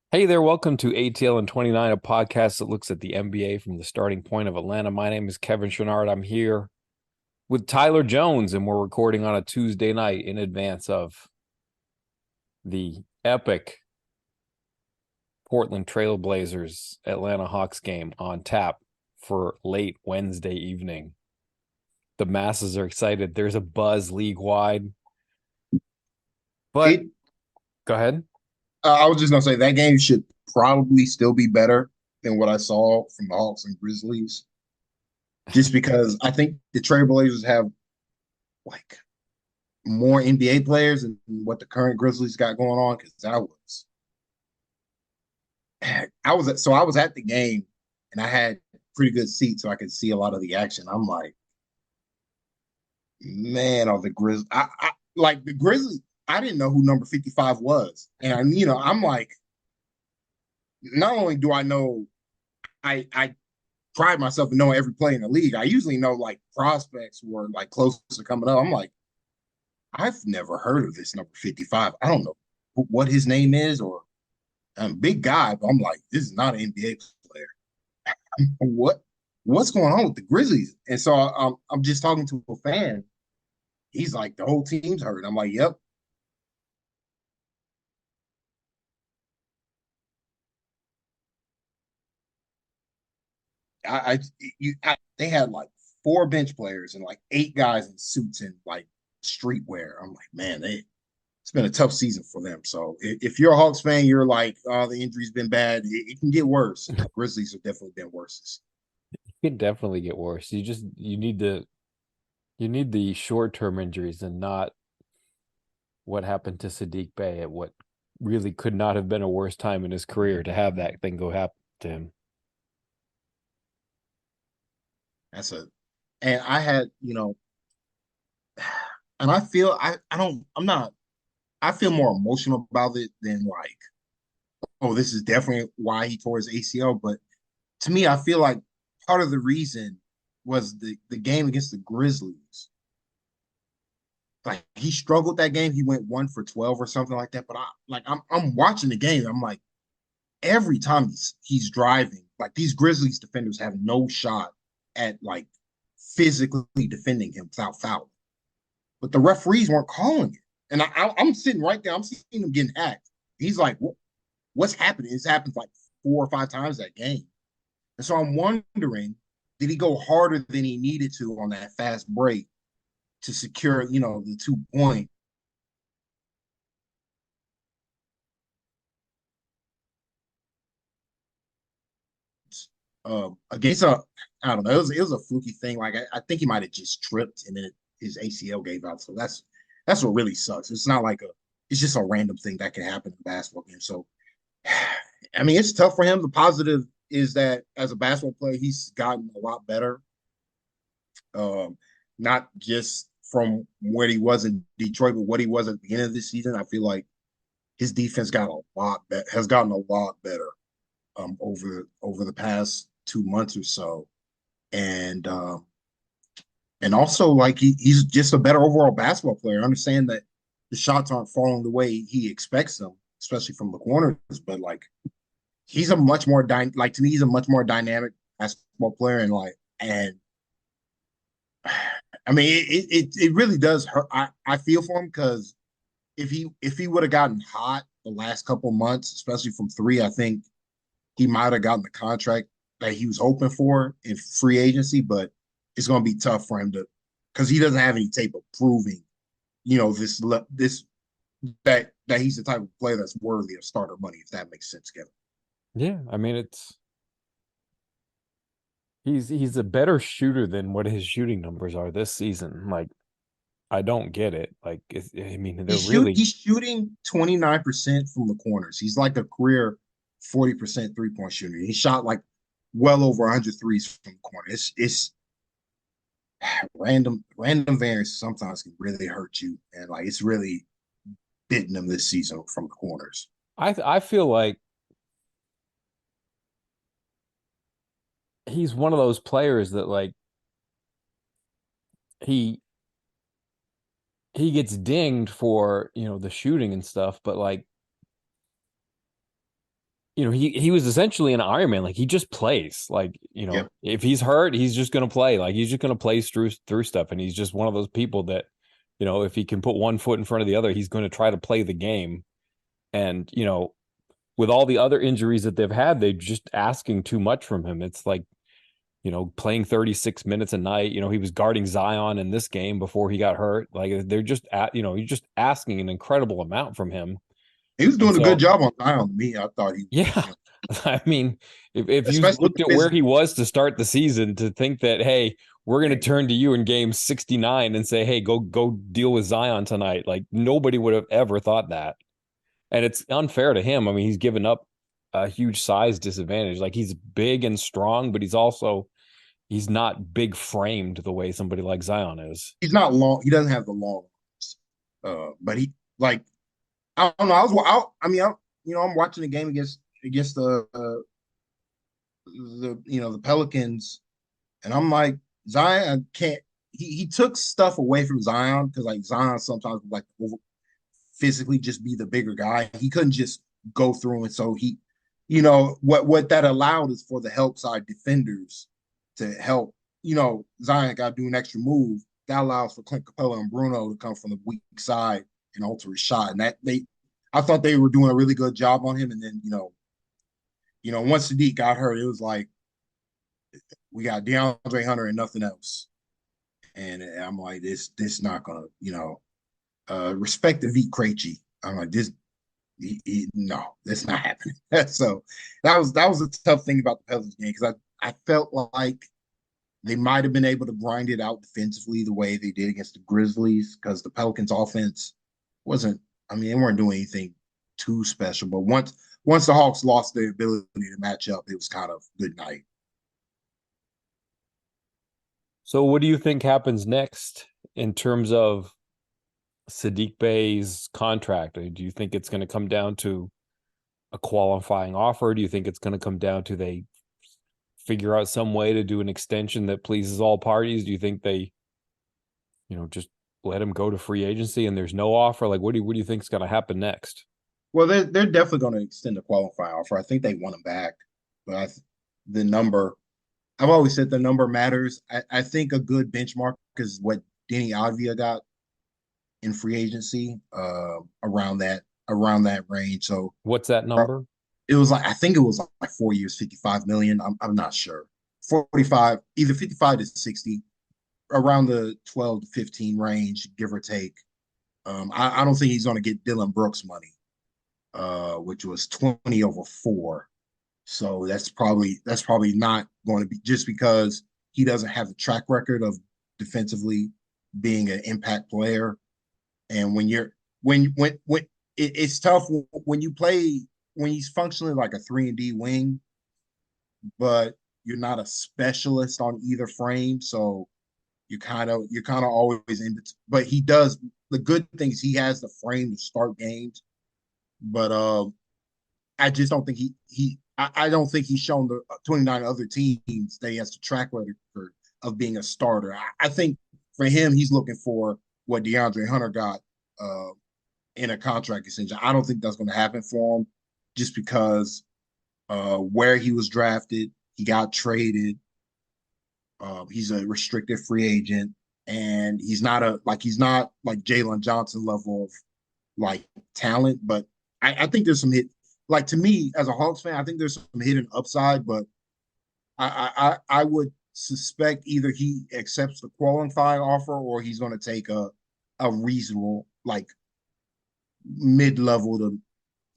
Hey there, welcome to ATL and 29, a podcast that looks at the NBA from the starting point of Atlanta. My name is Kevin Chouinard. I'm here with Tyler Jones, and we're recording on a Tuesday night in advance of the epic Portland Trail Blazers Atlanta Hawks game on tap for late Wednesday evening. The masses are excited. There's a buzz league wide, but It. go ahead. I was just gonna say that game should probably still be better than what I saw from the Hawks and Grizzlies, just because I think the Trailblazers have like more NBA players than what the current Grizzlies got going on. Because I was at the game and I had pretty good seats, so I could see a lot of the action. I'm like, man, are the Grizz? I like the Grizzlies. I didn't know who number 55 was, and I'm like, not only do I know I pride myself in knowing every play in the league. I usually know like prospects were like close to coming up. I'm like, I've never heard of this number 55. I don't know what his name is, or I'm a big guy, but I'm like, this is not an NBA player. what what's going on with the Grizzlies? And so I'm just talking to a fan. He's like, the whole team's hurt. I'm like, yep. They had like four bench players and like eight guys in suits and like streetwear. I'm like, man, it's been a tough season for them. So if you're a Hawks fan, you're like, oh, the injury's been bad. It can get worse. And the Grizzlies have definitely been worse. It can definitely get worse. You need the short-term injuries and not what happened to Sadiq Bey at what really could not have been a worse time in his career to have that thing go happen to him. That's a, and I had, and I feel I don't I'm not I feel more emotional about it than like, oh, this is definitely why he tore his ACL. But to me, I feel like part of the reason was the game against the Grizzlies. Like he struggled that game. He went 1 for 12 or something like that. But I'm watching the game. I'm like, every time he's driving, like these Grizzlies defenders have no shot at like physically defending him without foul. But the referees weren't calling it. And I'm sitting right there. I'm seeing him getting hacked. He's like, what's happening? It's happened like 4 or 5 times that game. And so I'm wondering, did he go harder than he needed to on that fast break to secure, the 2 point? Against I don't know, it was a fluky thing. Like I think he might have just tripped and then his ACL gave out. So that's what really sucks. It's not like it's just a random thing that can happen in a basketball game. So I mean, it's tough for him. The positive is that as a basketball player, he's gotten a lot better. Um, Not just from where he was in Detroit, but what he was at the beginning of this season. I feel like his defense has gotten a lot better over the past 2 months or so, and and also like he's just a better overall basketball player. I understand that the shots aren't falling the way he expects them, especially from the corners, but like he's a much more like to me he's a much more dynamic basketball player, and I mean it really does hurt. I feel for him because if he would have gotten hot the last couple months, especially from three, I think he might have gotten the contract that he was hoping for in free agency, but it's going to be tough for him to because he doesn't have any tape of proving, this that he's the type of player that's worthy of starter money, if that makes sense, Kevin. Yeah, I mean he's a better shooter than what his shooting numbers are this season. Like I don't get it. Like I mean they're really He's shooting 29% from the corners. He's like a career 40% 3 point shooter. He shot like well over 100 threes from the corner. It's random variance sometimes can really hurt you, and like it's really bitten him this season from the corners. I feel like he's one of those players that like he he gets dinged for, the shooting and stuff, but like he was essentially an Iron Man. Like he just plays. Like, Yep. if he's hurt, he's just gonna play. Like he's just gonna play through stuff. And he's just one of those people that, if he can put one foot in front of the other, he's going to try to play the game. And, with all the other injuries that they've had, they're just asking too much from him. It's like, playing 36 minutes a night. He was guarding Zion in this game before he got hurt. Like they're just you're just asking an incredible amount from him. He was And doing a good so, job on Zion to me. I thought he, yeah, I mean, if you especially with looked the at where physical. he was to start the season, to think that, hey, we're going to turn to you in game 69 and say, hey, go deal with Zion tonight. Like nobody would have ever thought that. And it's unfair to him. I mean, he's given up a huge size disadvantage. Like he's big and strong, but he's not big framed the way somebody like Zion is. He's not long. He doesn't have the long arms. But he like I don't know. I'm watching the game against the Pelicans, and I'm like Zion can't. He took stuff away from Zion because like Zion sometimes would like over, physically just be the bigger guy. He couldn't just go through, and so what that allowed is for the help side defenders to help. Zion got to do an extra move that allows for Clint Capella and Bruno to come from the weak side and alter his shot. And I thought they were doing a really good job on him. And then once Sadiq got hurt, it was like we got DeAndre Hunter and nothing else. And I'm like, this not gonna, respect the Vit Krejci. I'm like, no, that's not happening. So that was a tough thing about the Pelicans game because I felt like they might have been able to grind it out defensively the way they did against the Grizzlies because the Pelicans offense wasn't, I mean, they weren't doing anything too special. But once the Hawks lost their ability to match up, it was kind of good night. So what do you think happens next in terms of Sadiq Bey's contract? Do you think it's going to come down to a qualifying offer? Do you think it's going to come down to they figure out some way to do an extension that pleases all parties? Do you think they, just let him go to free agency and there's no offer? Like, what do you think is going to happen next? Well, they're definitely going to extend the qualifying offer. I think they want him back, but the number. I've always said the number matters. I think a good benchmark is what Denny Avdia got in free agency, around that range. So What's that uh, number? it was like I think it was like 4 years, 55 million. I'm not sure. 45, either 55 to 60, around the 12 to 15 range, give or take. I don't think he's going to get Dylan Brooks money, which was 20 over 4. So that's probably not going to be just because he doesn't have the track record of defensively being an impact player. And it's tough when you play when he's functioning like a 3-and-D wing, but you're not a specialist on either frame, so you're kind of always in. But he does the good things. He has the frame to start games, but I just don't think I don't think he's shown the 29 other teams that he has the track record of being a starter. I think for him, he's looking for what DeAndre Hunter got uh, in a contract extension. I don't think that's going to happen for him just because where he was drafted, he got traded. He's a restricted free agent, and he's not like Jalen Johnson level of like talent, but I think there's some hit. Like to me, as a Hawks fan, I think there's some hidden upside, but I would suspect either he accepts the qualifying offer or he's going to take a reasonable like mid-level to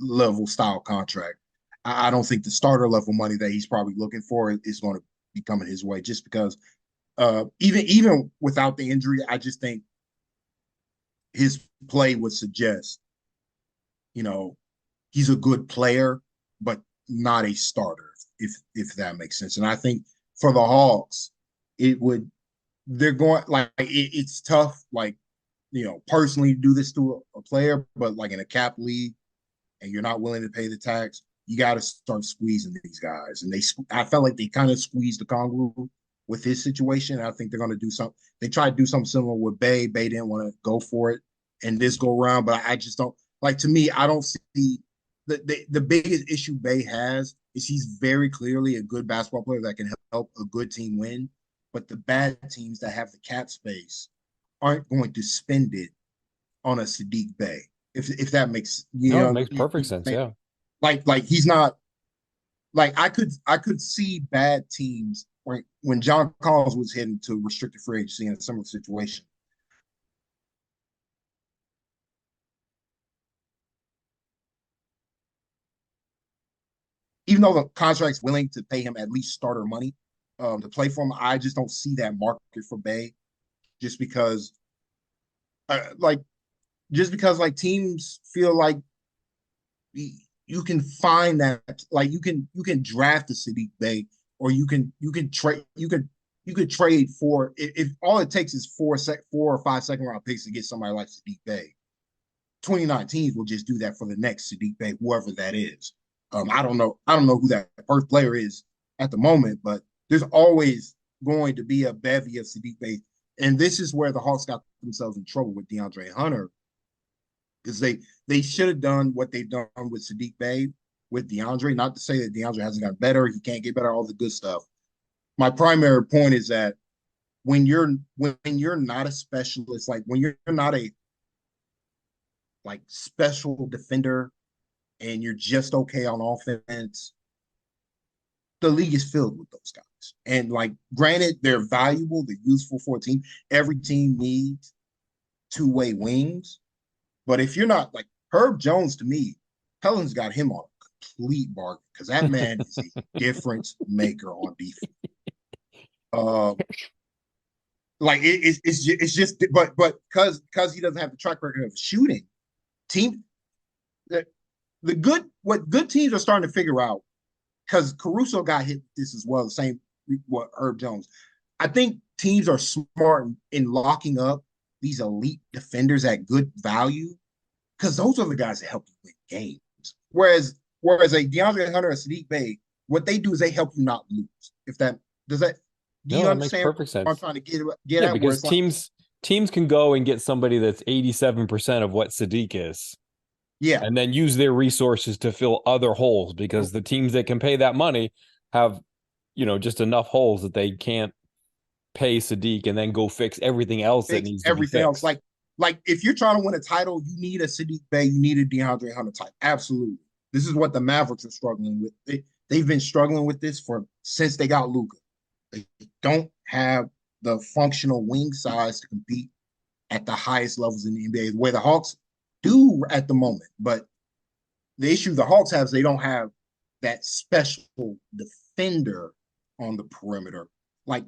level style contract. I don't think the starter level money that he's probably looking for is going to be coming his way just because even without the injury, I just think his play would suggest, you know, he's a good player, but not a starter, if that makes sense. And I think for the Hawks, it would they're going like it's tough, like personally do this to a player, but like in a cap league, and you're not willing to pay the tax, you got to start squeezing these guys. And I felt like they kind of squeezed the Congo with his situation. I think they're going to do something. They tried to do something similar with Bay. Bay didn't want to go for it, and this go around, but I just don't like. To me, I don't see. the biggest issue Bay has is he's very clearly a good basketball player that can help a good team win, but the bad teams that have the cap space aren't going to spend it on a Sadiq Bay. If that makes No, it makes perfect sense. Yeah. like he's not like I could see bad teams when John Collins was heading to restricted free agency in a similar situation. Even though the contract's willing to pay him at least starter money to play for him, I just don't see that market for Bay just because like like teams feel like you can find that like you can draft a Sadiq Bay or you could trade for if all it takes is 4 or 5 round picks to get somebody like Sadiq Bay. 2019 will just do that for the next Sadiq Bay, whoever that is. I don't know who that first player is at the moment, but there's always going to be a bevy of Sadiq Bay. And this is where the Hawks got themselves in trouble with DeAndre Hunter, because they should have done what they've done with Sadiq Bay with DeAndre. Not to say that DeAndre hasn't got better, he can't get better, all the good stuff. My primary point is that when you're not a specialist, like when you're not a like special defender and you're just okay on offense, the league is filled with those guys. And like, granted, they're valuable, they're useful for a team. Every team needs two-way wings. But if you're not like Herb Jones, to me, Pelin's got him on a complete bargain because that man is a difference maker on defense. Um, it's just but because he doesn't have the track record of shooting, team the good what good teams are starting to figure out, because Caruso got hit with this as well, the same what Herb Jones. I think teams are smart in locking up these elite defenders at good value, because those are the guys that help you win games. Whereas a DeAndre Hunter or Sadiq Bay, what they do is they help you not lose. If that does that, do No, you that makes understand perfect what I'm sense. trying to get Yeah, at? Where because it's like, teams can go and get somebody that's 87% of what Sadiq is, yeah, and then use their resources to fill other holes because the teams that can pay that money have, just enough holes that they can't pay Sadiq and then go fix everything else that fix needs to be everything else. fixed. Like if you're trying to win a title, you need a Sadiq Bay, you need a DeAndre Hunter type. Absolutely. This is what the Mavericks are struggling with. They've been struggling with this for since they got Luka. They don't have the functional wing size to compete at the highest levels in the NBA, where the Hawks do at the moment. But the issue the Hawks have is they don't have that special defender on the perimeter. Like,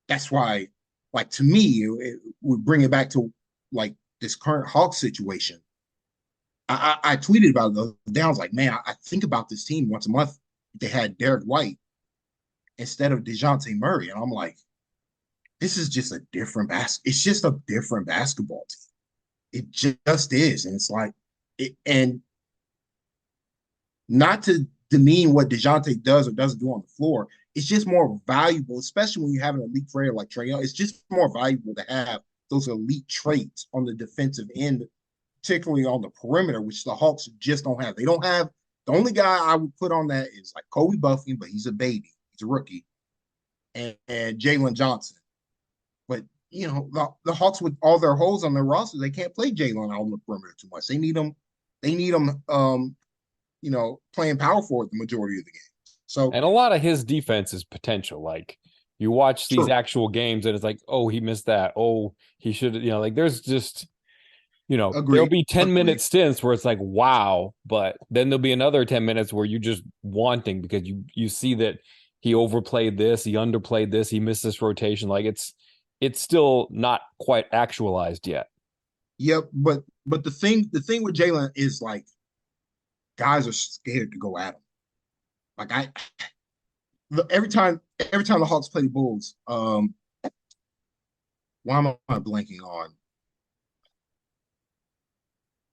that's why, like, to me, we bring it back to like this current Hawks situation. I tweeted about it the other day. I was like, man, I think about this team once a month. They had Derek White instead of DeJounte Murray. And I'm like, this is just a different it's just a different basketball team. It just is. And it's like and not to demean what DeJounte does or doesn't do on the floor. It's just more valuable, especially when you have an elite player like Trae Young. It's just more valuable to have those elite traits on the defensive end, particularly on the perimeter, which the Hawks just don't have. They don't have the only guy I would put on that is like Kobe Buffington, but he's a baby, he's a rookie, and Jalen Johnson. But the Hawks, with all their holes on their roster, they can't play Jalen out on the perimeter too much. They need them. They need them. Playing power forward the majority of the game. So And a lot of his defense is potential. Like, you watch these true. actual games and it's like, oh, he missed that. Oh, he should, like there's just, there'll Agreed. be 10-minute Agreed. stints where it's like, wow, but then there'll be another 10 minutes where you're just wanting because you see that he overplayed this, he underplayed this, he missed this rotation. Like, it's still not quite actualized yet. Yep. But the thing with Jalen is like guys are scared to go at him. Like every time the Hawks play the Bulls, why am I blanking on?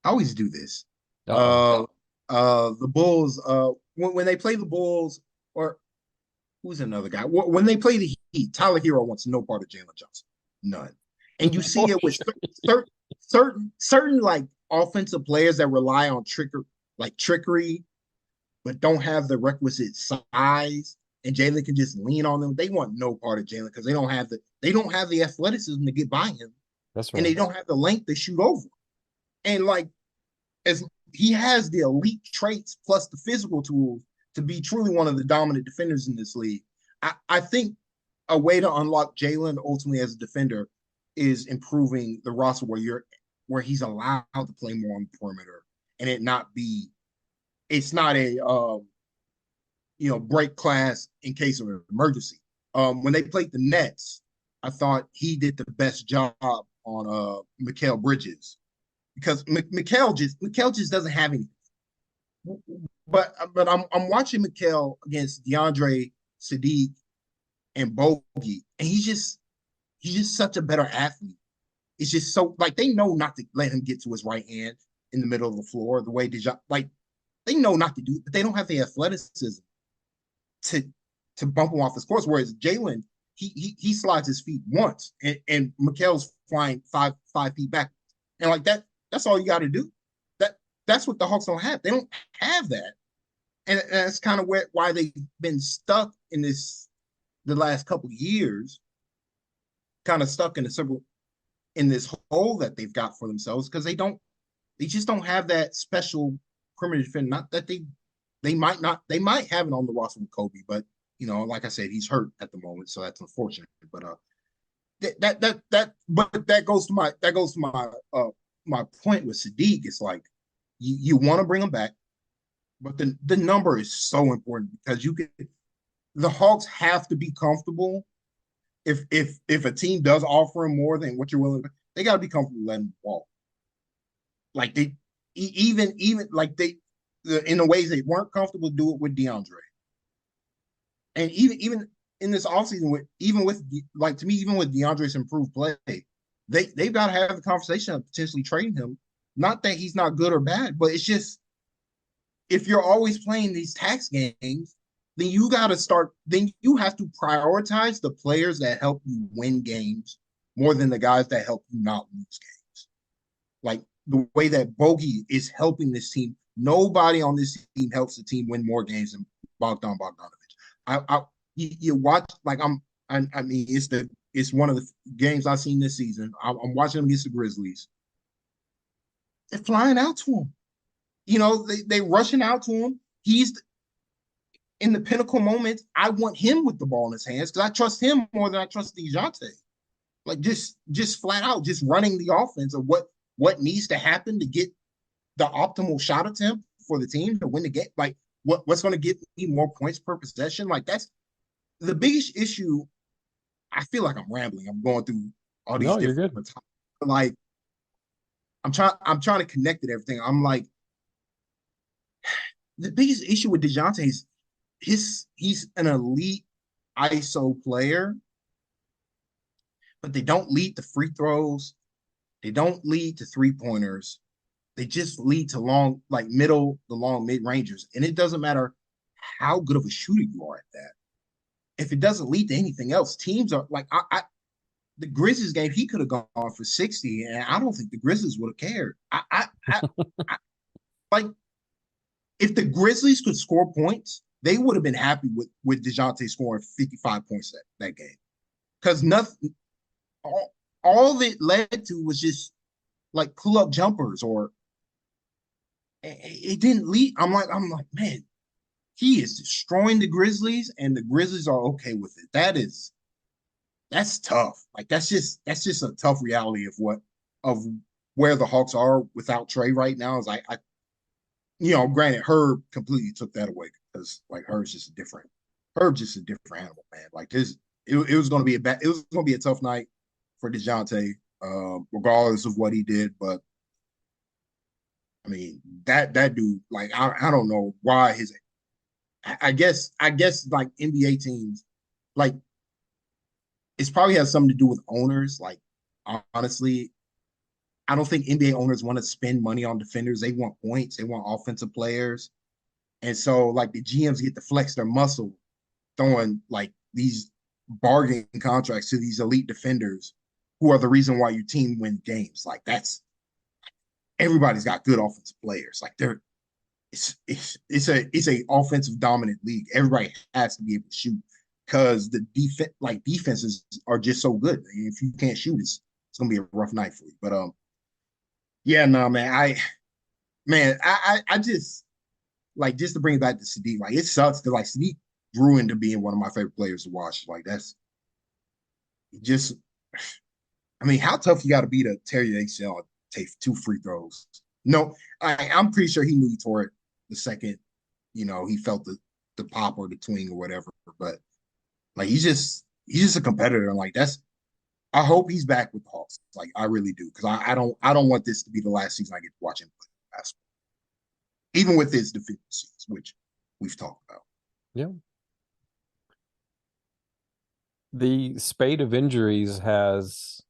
I always do this. Uh-oh. The Bulls, when they play the Bulls, or who's another guy? When they play the Heat, Tyler Hero wants no part of Jalen Johnson, none. And you see it with certain like offensive players that rely on like trickery, but don't have the requisite size, and Jalen can just lean on them. They want no part of Jalen because they don't have the athleticism to get by him, That's and they right. don't have the length to shoot over. And like as he has the elite traits plus the physical tools to be truly one of the dominant defenders in this league. I think a way to unlock Jalen ultimately as a defender is improving the roster where he's allowed to play more on the perimeter and it's not a break class in case of an emergency. When they played the Nets, I thought he did the best job on Mikal Bridges because Mikal just doesn't have anything. But I'm watching Mikal against DeAndre, Sadiq, and Bogey, and he's just such a better athlete. It's just so like they know not to let him get to his right hand in the middle of the floor the way Deja like they know not to do it, but they don't have the athleticism to to bump him off his course. Whereas Jalen, he slides his feet once, and Mikel's flying five feet back, and like that. That's all you got to do. That that's what the Hawks don't have. They don't have that, and that's kind of why they've been stuck in the last couple of years, kind of stuck in this hole that they've got for themselves because they just don't have that special perimeter defender. Not that they might not they might have it on the roster with Kobe, but like I said, he's hurt at the moment, so that's unfortunate. But that goes to my point with Sadiq. It's like you want to bring him back, but the number is so important because the Hawks have to be comfortable if a team does offer him more than what you're willing to, they got to be comfortable letting him walk. Like even like in the ways they weren't comfortable to do it with DeAndre. And even in this offseason, even with DeAndre's improved play, they've got to have the conversation of potentially trading him. Not that he's not good or bad, but it's just if you're always playing these tax games, then you have to prioritize the players that help you win games more than the guys that help you not lose games. Like the way that Bogey is helping this team, nobody on this team helps the team win more games than Bogdanovich. You watch like I mean it's one of the games I've seen this season. I'm watching them against the Grizzlies. They're flying out to him. They rushing out to him. He's in the pinnacle moments. I want him with the ball in his hands because I trust him more than I trust DeJounte. Like just flat out, just running the offense of what needs to happen to get the optimal shot attempt for the team to win the game. Like what's going to get me more points per possession. Like that's the biggest issue. I feel like I'm rambling. I'm going through all these No, you're different good. topics. Like I'm trying to connect it everything. I'm like the biggest issue with DeJounte is he's an elite ISO player, but they don't lead to free throws. They don't lead to 3-pointers. They just lead to the long mid rangers. And it doesn't matter how good of a shooter you are at that. If it doesn't lead to anything else, teams are like the Grizzlies game. He could have gone for 60, and I don't think the Grizzlies would have cared. I like if the Grizzlies could score points, they would have been happy with DeJounte scoring 55 points that game because nothing. All it led to was just like pull up jumpers or it didn't lead. I'm like, man, he is destroying the Grizzlies, and the Grizzlies are okay with it. That's tough. Like that's just a tough reality of where the Hawks are without Trey right now. Is granted, Herb completely took that away because like Herb's just a different animal, man. Like this, it was going to be a tough night for DeJounte, regardless of what he did. But I mean, that dude, like I don't know why I guess like NBA teams, like it's probably has something to do with owners. Like honestly, I don't think NBA owners want to spend money on defenders. They want points. They want offensive players. And so like the GMs get to flex their muscle throwing like these bargain contracts to these elite defenders who are the reason why your team wins games. Like that's everybody's got good offensive players. Like it's a offensive dominant league. Everybody has to be able to shoot because the defenses are just so good. If you can't shoot, it's gonna be a rough night for you. But yeah, no, man, I just like just to bring it back to Sadiq, like it sucks that like Sadiq grew into being one of my favorite players to watch. Like that's just, I mean, how tough you got to be to tear your ACL and take two free throws? No, I'm pretty sure he knew he tore it the second, he felt the pop or the twing or whatever. But like he's just a competitor, and like that's I hope he's back with the Hawks. Like I really do, because I don't want this to be the last season I get to watch him play basketball, even with his deficiencies, which we've talked about. Yeah. The spate of injuries has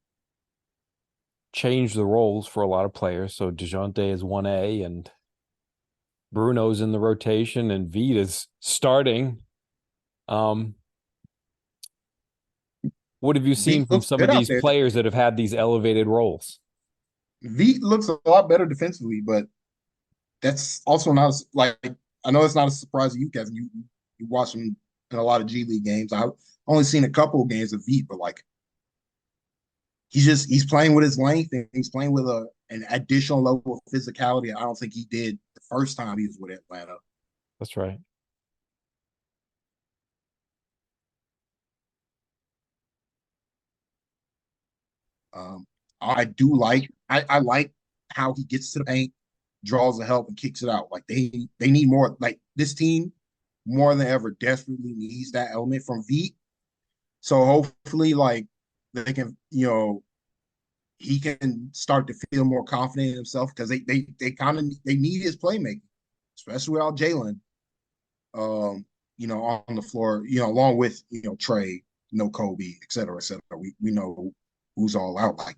changed the roles for a lot of players. So DeJounte is 1A and Bruno's in the rotation and Veet is starting. Um, what have you seen Veet from looks some of good out these there. players that have had these elevated roles? Veet looks a lot better defensively, but that's also not like I know it's not a surprise to you, Kevin. You watch him in a lot of G League games. I've only seen a couple of games of Veet, but like he's playing with his length and he's playing with an additional level of physicality. I don't think he did the first time he was with Atlanta. That's right. Um, I like how he gets to the paint, draws the help, and kicks it out. Like they need more. Like this team more than ever desperately needs that element from Veet. So hopefully, like they can, he can start to feel more confident in himself because they kind of they need his playmaking, especially without Jalen. On the floor, along with Trey, no Kobe, et cetera, et cetera. We know who's all out. Like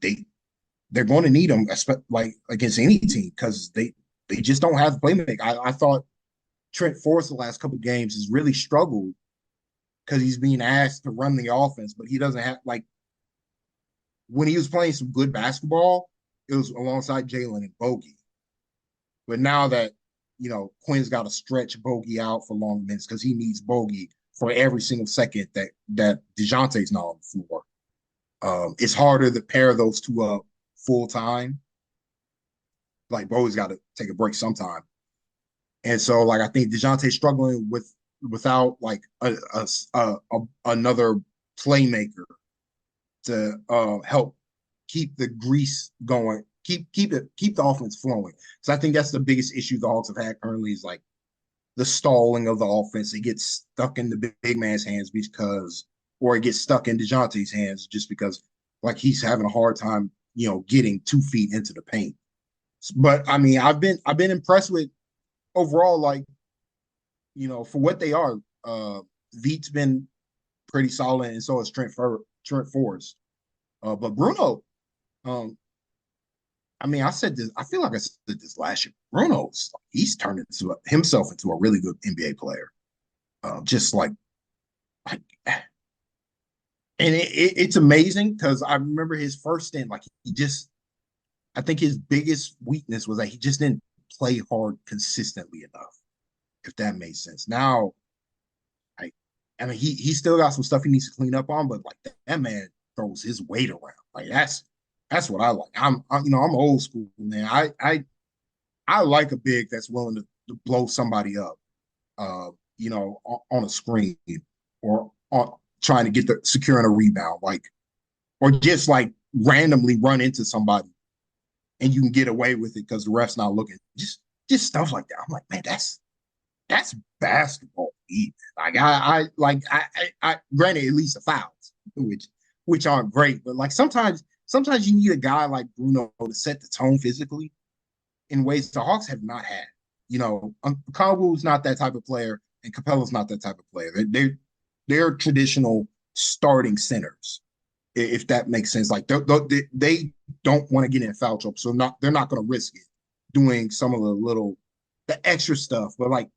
they're going to need him, like against any team, because they just don't have the playmaking. I thought Trent Forrest the last couple of games has really struggled because he's being asked to run the offense, but he doesn't have like when he was playing some good basketball, it was alongside Jalen and Bogey. But now that Quinn's got to stretch Bogey out for long minutes because he needs Bogey for every single second that DeJounte's not on the floor. It's harder to pair those two up full time. Like Bogey's got to take a break sometime, and so like I think DeJounte's struggling without like another playmaker to help keep the grease going, keep the offense flowing. So I think that's the biggest issue the Hawks have had currently is like the stalling of the offense. It gets stuck in the big man's hands or it gets stuck in DeJounte's hands just because like he's having a hard time, getting 2 feet into the paint. But I mean, I've been impressed with overall, like, for what they are. Veet's been pretty solid, and so is Trent Forrest. But Bruno, um, I mean, I said this. I feel like I said this last year. He's turned himself into a really good NBA player. Just like, and it's amazing because I remember his first stint. Like I think his biggest weakness was that he just didn't play hard consistently enough. If that makes sense. Now, I, I mean, he still got some stuff he needs to clean up on, but like that man throws his weight around. Like that's what I like. I'm old school, man. I like a big that's willing to blow somebody up, on a screen or trying to get securing a rebound, like, or just like randomly run into somebody and you can get away with it because the ref's not looking. Just stuff like that. I'm like, man, that's basketball. Like I granted at least the fouls, which aren't great, but like sometimes you need a guy like Bruno to set the tone physically in ways the Hawks have not had. Kongwu's not that type of player, and Capella's not that type of player. They're traditional starting centers, if that makes sense. Like they don't want to get in foul trouble, so they're not going to risk it doing some of the extra stuff. But like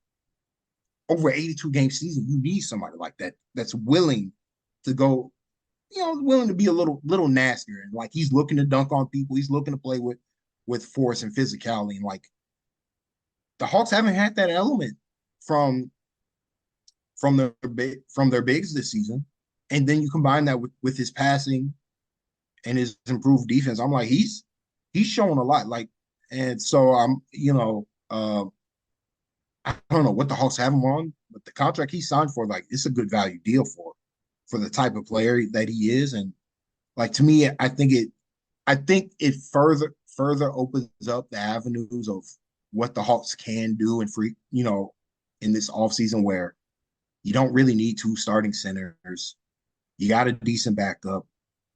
over 82 game season, you need somebody like that that's willing to go, willing to be a little nastier. And like he's looking to dunk on people, he's looking to play with force and physicality. And like the Hawks haven't had that element from from their bigs this season, and then you combine that with his passing and his improved defense. I'm like, he's showing a lot. Like, and so I'm, I don't know what the Hawks have him on, but the contract he signed for, like, it's a good value deal for the type of player that he is. And like to me, I think it further opens up the avenues of what the Hawks can do in in this offseason where you don't really need two starting centers. You got a decent backup.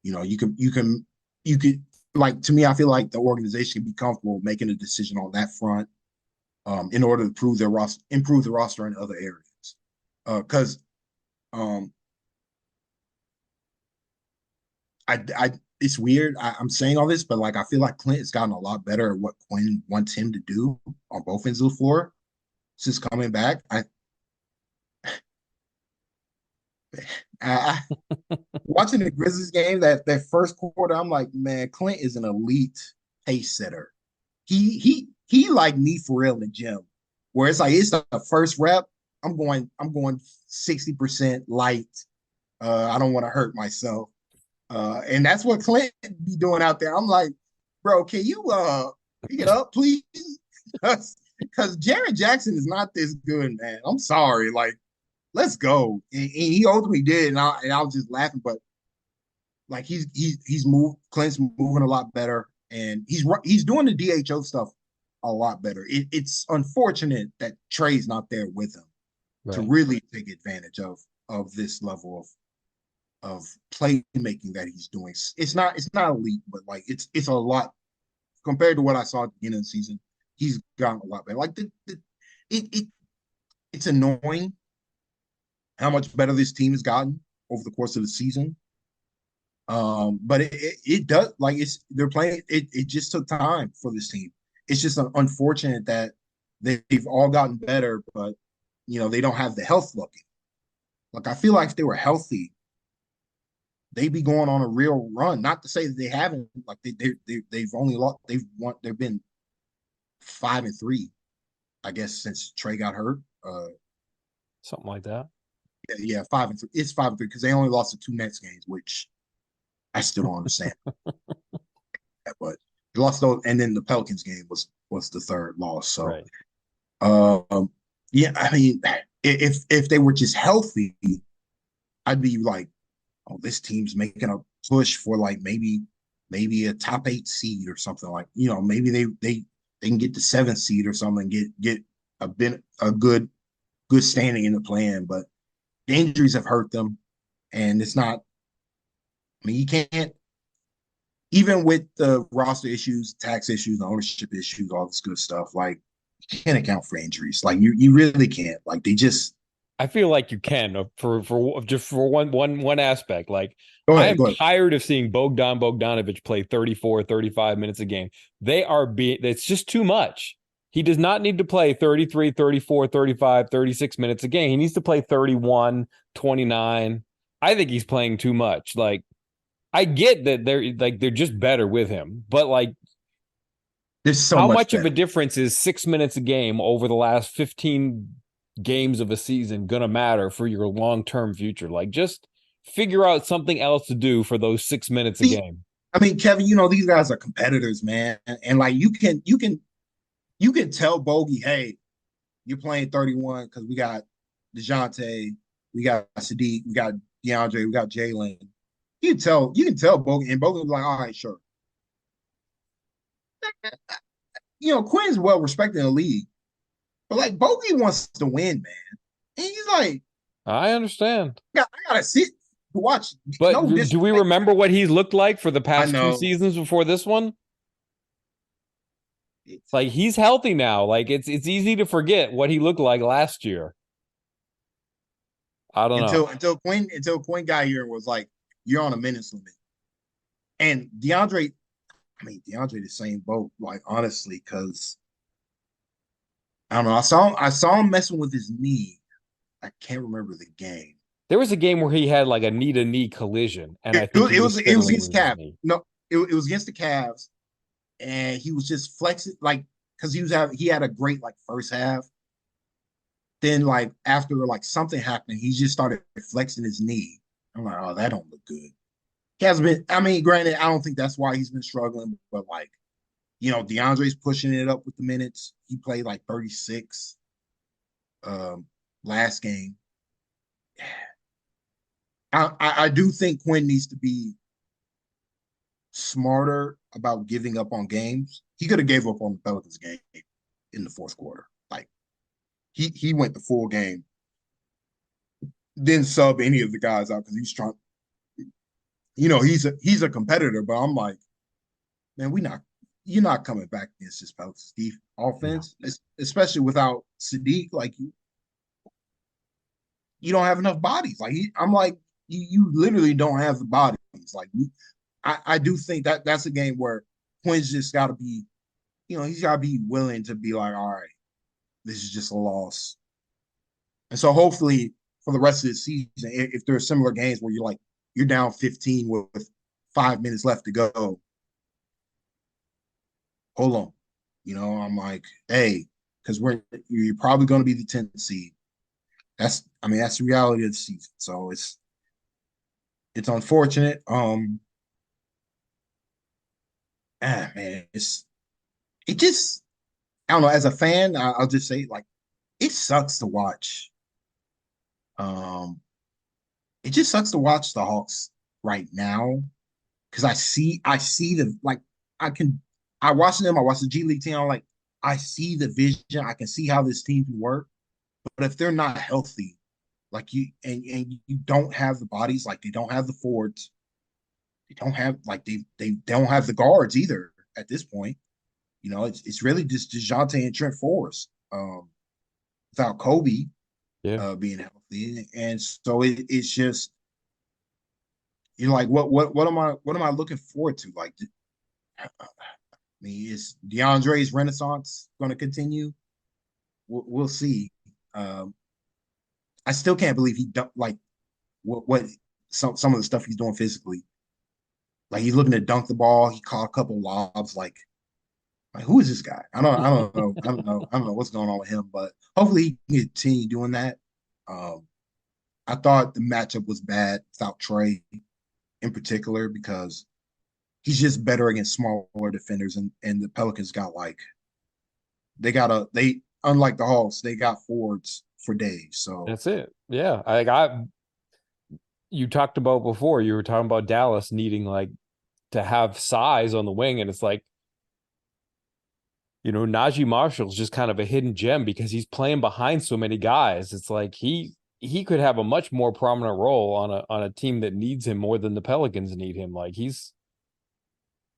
You could like to me, I feel like the organization can be comfortable making a decision on that front in order to improve the roster in other areas. Because um, I it's weird. I'm saying all this, but like I feel like Clint has gotten a lot better at what Quinn wants him to do on both ends of the floor since coming back. I watching the Grizzlies game that first quarter, I'm like, man, Clint is an elite pace setter. He like me for real in the gym, where it's like it's the first rep. I'm going 60% light. I don't want to hurt myself. And that's what Clint be doing out there. I'm like, bro, can you pick it up, please? Because Jared Jackson is not this good, man. I'm sorry. Like, let's go. And he ultimately did, and I was just laughing. But like he's moved. Clint's moving a lot better, and he's doing the DHO stuff a lot better. It's unfortunate that Trey's not there with him to Right. really take advantage of this level of playmaking that he's doing. It's not elite, but like it's a lot compared to what I saw at the beginning of the season. He's gotten a lot better. Like it, it it's annoying how much better this team has gotten over the course of the season. But it does like they're playing it just took time for this team. It's just unfortunate that they've all gotten better, but they don't have the health looking. Like I feel like if they were healthy, they'd be going on a real run. Not to say that they haven't, like they've only lost they've been 5-3, I guess, since Trey got hurt. Something like that. Yeah, 5-3. It's 5-3 because they only lost the two next games, which I still don't understand. But they lost those, and then the Pelicans game was the third loss. So, Right. um, yeah, I mean, if they were just healthy, I'd be like, oh, this team's making a push for like maybe a top 8 seed or something, like maybe they can get the 7th seed or something, get a good standing in the plan. But the injuries have hurt them, and it's not. I mean, you can't, even with the roster issues, tax issues, the ownership issues, all this good stuff. Like, you can't account for injuries. Like you really can't. Like they just I feel like you can for just for one aspect. Like go I ahead, am go ahead. tired of seeing Bogdanovich play 34, 35 minutes a game. It's just too much. He does not need to play 33, 34, 35, 36 minutes a game. He needs to play 31, 29. I think he's playing too much. Like I get that they're just better with him, but like There's so how much much of a better. difference is 6 minutes a game over the last 15 games of a season gonna matter for your long-term future? Like just figure out something else to do for those 6 minutes a See, game. I mean, Kevin, these guys are competitors, man, and like you can tell Bogey, hey, you're playing 31 because we got DeJounte, we got Sadiq, we got DeAndre, we got Jalen. You can tell Bogey, and Bogey was like, all right, sure. Quinn's well respected in the league, but like Bogey wants to win, man. And he's like, I understand. I gotta sit to watch. But No do we disrespect. remember what he's looked like for the I past two know. seasons before this one? It's, Like he's healthy now. Like it's easy to forget what he looked like last year. I don't know. until Quinn got here and was like, you're on a minutes limit. And DeAndre, I mean DeAndre the same boat, like honestly, because I don't know. I saw him messing with his knee. I can't remember the game. There was a game where he had like a knee to knee collision, and I It, think it, he it was was it was fiddling against with his Cavs. knee. No, it was against the Cavs, and he was just flexing like because he had a great like first half. Then like after like something happened, he just started flexing his knee. I'm like, oh, that don't look good. He hasn't been. I mean, granted, I don't think that's why he's been struggling, but like DeAndre's pushing it up with the minutes. He played like 36 last game. I do think Quinn needs to be smarter about giving up on games. He could have gave up on the Pelicans game in the fourth quarter. Like he went the full game, didn't sub any of the guys out because he's trying. He's a competitor, but I'm like, man, you're not coming back against this Pelicans No. offense, especially without Sadiq. Like you don't have enough bodies. Like I'm like, you literally don't have the bodies. Like I do think that that's a game where Quinn's just got to be, he's got to be willing to be like, all right, this is just a loss. And so hopefully for the rest of the season, if there are similar games where you're down 15 with 5 minutes left to go, hold on. I'm like, hey, because you're probably going to be the 10th seed. That's the reality of the season. So it's unfortunate. Man, it just I don't know. As a fan, I'll just say like it sucks to watch. Um, it just sucks to watch the Hawks right now because I see the like I can I watch them. I watch the G League team. I'm like I see the vision. I can see how this team can work. But if they're not healthy, like and you don't have the bodies, like they don't have the forwards, they don't have like they don't have the guards either at this point. It's really just DeJounte and Trent Forrest without Kobe Yeah. being healthy, and so it's just like what am I looking forward to? Like, I mean, is DeAndre's renaissance going to continue? We'll see. Um, I still can't believe he don't like what some of the stuff he's doing physically. Like he's looking to dunk the ball. He caught a couple lobs. Like who is this guy? I don't know. I don't know what's going on with him, but hopefully he can continue doing that. Um, I thought the matchup was bad without Trey in particular because he's just better against smaller defenders, and the Pelicans got like they unlike the Hawks, they got forwards for days. So That's it. Yeah. I you talked about before, you were talking about Dallas needing like to have size on the wing, and it's like, Najee Marshall's just kind of a hidden gem because he's playing behind so many guys. It's like he could have a much more prominent role on a team that needs him more than the Pelicans need him. Like he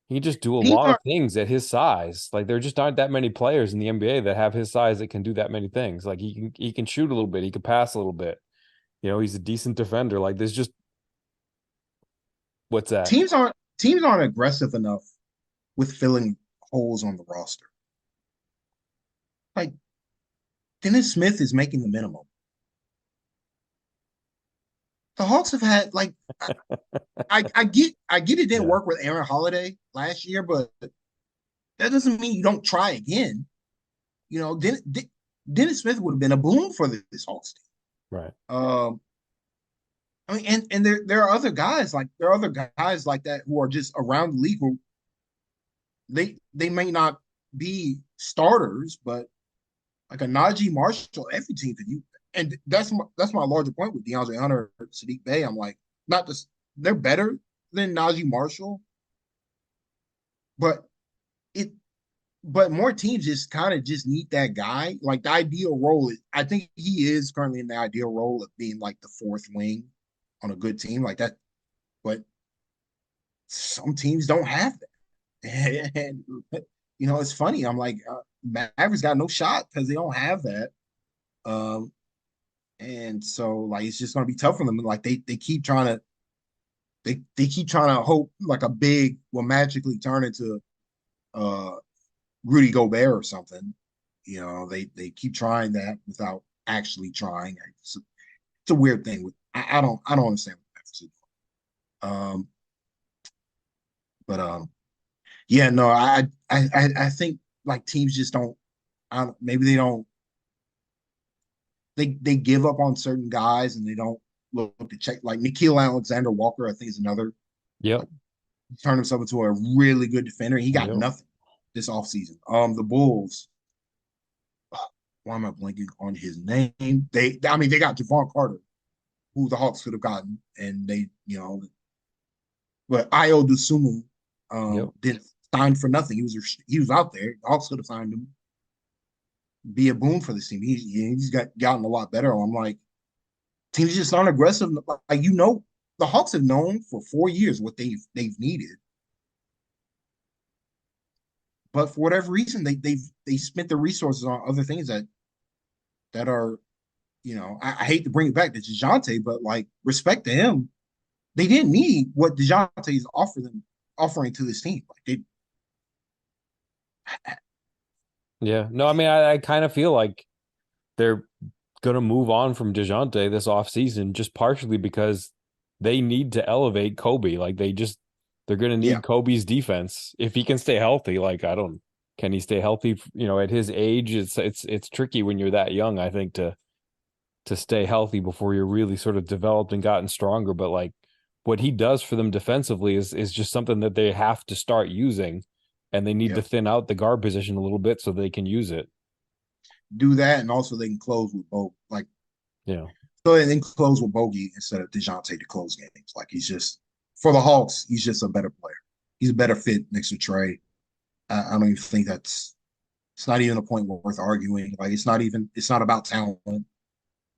can just do a teams lot of aren't things at his size. Like there just aren't that many players in the NBA that have his size that can do that many things. Like he can shoot a little bit, he can pass a little bit. He's a decent defender. Like there's just what's that? teams aren't aggressive enough with filling holes on the roster. Like Dennis Smith is making the minimum. The Hawks have had like I get it didn't Yeah. work with Aaron Holiday last year, but that doesn't mean you don't try again. Dennis Smith would have been a boom for this Hawks Right. team. I mean, and there are other guys like that who are just around the league who they may not be starters, but like a Najee Marshall, every team could use. And that's my larger point with DeAndre Hunter, Sadiq Bey. I'm like, not just they're better than Najee Marshall, but it but more teams just kind of just need that guy. Like the ideal role is, I think he is currently in the ideal role of being like the fourth wing on a good team like that. But some teams don't have that, and it's funny. I'm like, Mavericks got no shot because they don't have that. Um, and so like it's just gonna be tough for them. Like they keep trying to they keep trying to hope like a big will magically turn into uh Rudy Gobert or something. They keep trying that without actually trying. It's a weird thing with I don't understand what that's doing. But yeah, no, I think like teams just don't. I don't, maybe they don't. They give up on certain guys and they don't look to check. Like Nikhil Alexander Walker, I think is another. Yep. Like, he turned himself into a really good defender. He got Yep. nothing this offseason. The Bulls. Why am I blanking on his name? I mean, they got Javon Carter, who the Hawks could have gotten, and they, but Io DeSumo Yep. didn't sign for nothing. He was out there. The Hawks could have signed him, be a boon for this team. He's gotten a lot better. I'm like, teams just aren't aggressive. Like the Hawks have known for 4 years what they've needed, but for whatever reason, they spent the resources on other things that are, I hate to bring it back to DeJounte, but like respect to him, they didn't need what DeJounte is offering to this team. Like they, Yeah. No, I mean, I kind of feel like they're gonna move on from DeJounte this offseason just partially because they need to elevate Kobe. Like they're gonna yeah, need Kobe's defense if he can stay healthy. Like I don't can he stay healthy, at his age? It's tricky when you're that young, I think, to stay healthy before you're really sort of developed and gotten stronger. But like what he does for them defensively is just something that they have to start using, and they need yeah, to thin out the guard position a little bit so they can use it. do that, and also they can close with both. Like Yeah. so, and then close with Bogey instead of DeJounte to close games. Like he's just for the Hawks, he's just a better player. He's a better fit next to Trey. I don't even think that's. It's not even a point worth arguing. Like it's not about talent.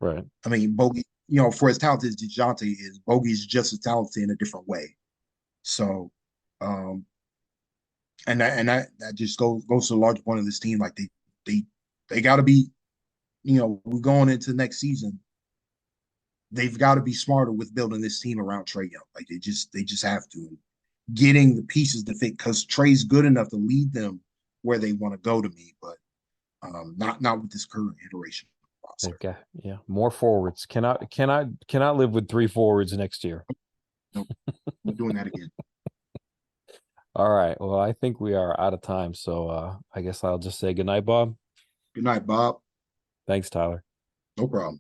Right. I mean, Bogey, for as talented as DeJounte is, Bogey's just as talented in a different way. So, um, and that just goes to the larger point of this team. Like they they got to be, we're going into next season. They've got to be smarter with building this team around Trey Young. Like they just have to. And getting the pieces to fit because Trey's good enough to lead them where they want to go to me, but not with this current iteration roster. Okay. Yeah. More forwards. Cannot live with three forwards next year. Nope, we're doing that again. All right. Well, I think we are out of time. So I guess I'll just say goodnight, Bob. Good night, Bob. Thanks, Tyler. No problem.